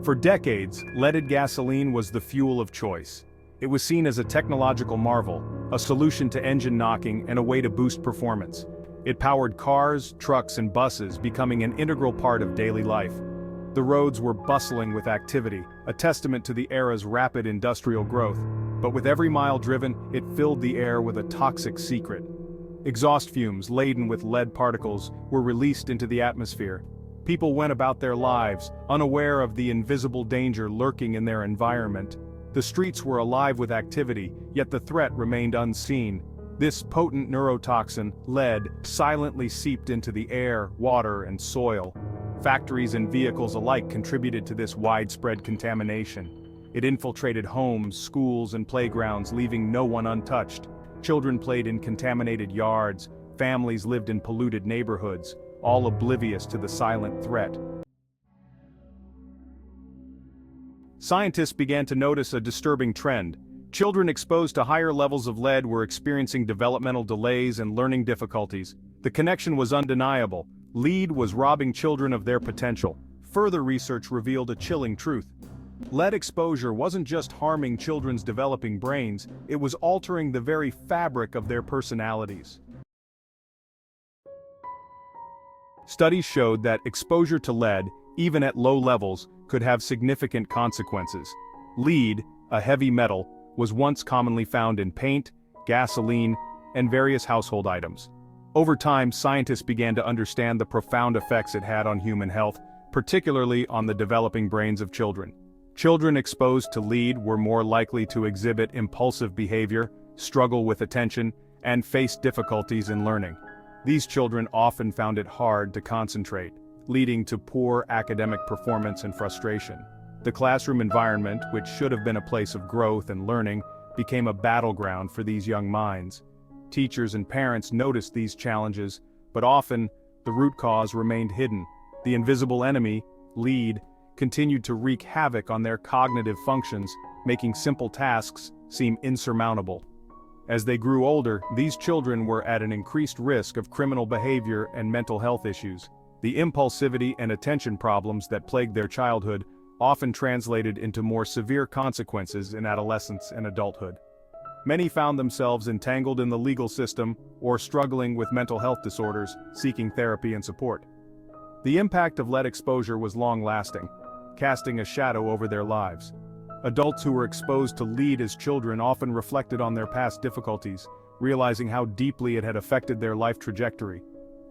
For decades, leaded gasoline was the fuel of choice. It was seen as a technological marvel, a solution to engine knocking and a way to boost performance. It powered cars, trucks, and buses, becoming an integral part of daily life. The roads were bustling with activity, a testament to the era's rapid industrial growth. But with every mile driven, it filled the air with a toxic secret. Exhaust fumes laden with lead particles were released into the atmosphere. People went about their lives, unaware of the invisible danger lurking in their environment. The streets were alive with activity, yet the threat remained unseen. This potent neurotoxin, lead, silently seeped into the air, water, and soil. Factories and vehicles alike contributed to this widespread contamination. It infiltrated homes, schools, and playgrounds, leaving no one untouched. Children played in contaminated yards, families lived in polluted neighborhoods, all oblivious to the silent threat. Scientists began to notice a disturbing trend. Children exposed to higher levels of lead were experiencing developmental delays and learning difficulties. The connection was undeniable. Lead was robbing children of their potential. Further research revealed a chilling truth. Lead exposure wasn't just harming children's developing brains, it was altering the very fabric of their personalities. Studies showed that exposure to lead, even at low levels, could have significant consequences. Lead, a heavy metal, was once commonly found in paint, gasoline, and various household items. Over time, scientists began to understand the profound effects it had on human health, particularly on the developing brains of children. Children exposed to lead were more likely to exhibit impulsive behavior, struggle with attention, and face difficulties in learning. These children often found it hard to concentrate, leading to poor academic performance and frustration. The classroom environment, which should have been a place of growth and learning, became a battleground for these young minds. Teachers and parents noticed these challenges, but often, the root cause remained hidden. The invisible enemy, lead, continued to wreak havoc on their cognitive functions, making simple tasks seem insurmountable. As they grew older, these children were at an increased risk of criminal behavior and mental health issues. The impulsivity and attention problems that plagued their childhood often translated into more severe consequences in adolescence and adulthood. Many found themselves entangled in the legal system or struggling with mental health disorders, seeking therapy and support. The impact of lead exposure was long-lasting, casting a shadow over their lives. Adults who were exposed to lead as children often reflected on their past difficulties, realizing how deeply it had affected their life trajectory.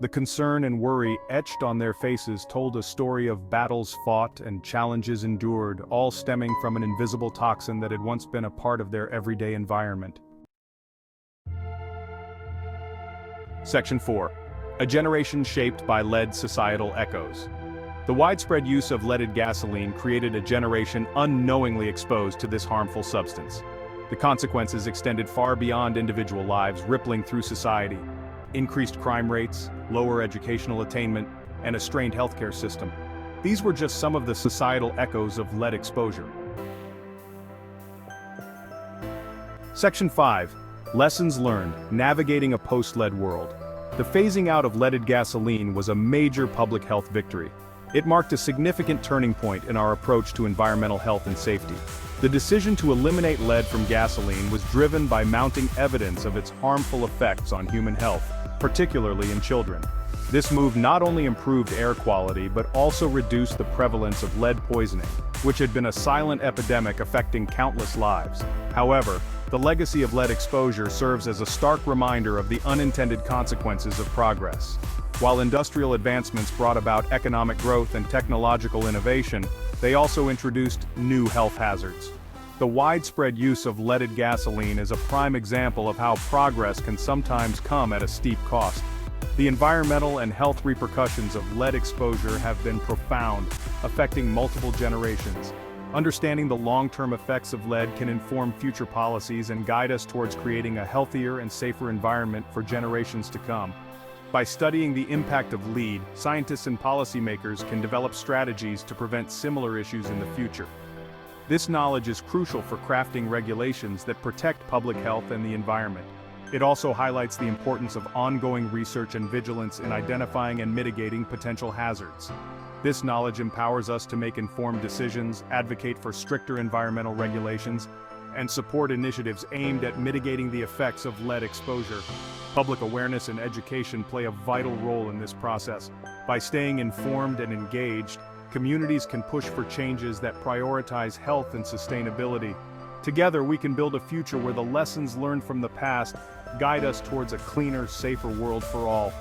The concern and worry etched on their faces told a story of battles fought and challenges endured, all stemming from an invisible toxin that had once been a part of their everyday environment. Section 4. A generation shaped by lead societal echoes. The widespread use of leaded gasoline created a generation unknowingly exposed to this harmful substance. The consequences extended far beyond individual lives, rippling through society. Increased crime rates, lower educational attainment, and a strained healthcare system. These were just some of the societal echoes of lead exposure. Section 5. Lessons learned, navigating a post-lead world. The phasing out of leaded gasoline was a major public health victory. It marked a significant turning point in our approach to environmental health and safety. The decision to eliminate lead from gasoline was driven by mounting evidence of its harmful effects on human health, particularly in children. This move not only improved air quality but also reduced the prevalence of lead poisoning, which had been a silent epidemic affecting countless lives. However, the legacy of lead exposure serves as a stark reminder of the unintended consequences of progress. While industrial advancements brought about economic growth and technological innovation, they also introduced new health hazards. The widespread use of leaded gasoline is a prime example of how progress can sometimes come at a steep cost. The environmental and health repercussions of lead exposure have been profound, affecting multiple generations. Understanding the long-term effects of lead can inform future policies and guide us towards creating a healthier and safer environment for generations to come. By studying the impact of lead, scientists and policymakers can develop strategies to prevent similar issues in the future. This knowledge is crucial for crafting regulations that protect public health and the environment. It also highlights the importance of ongoing research and vigilance in identifying and mitigating potential hazards. This knowledge empowers us to make informed decisions, advocate for stricter environmental regulations, and support initiatives aimed at mitigating the effects of lead exposure. Public awareness and education play a vital role in this process. By staying informed and engaged, communities can push for changes that prioritize health and sustainability. Together, we can build a future where the lessons learned from the past guide us towards a cleaner, safer world for all.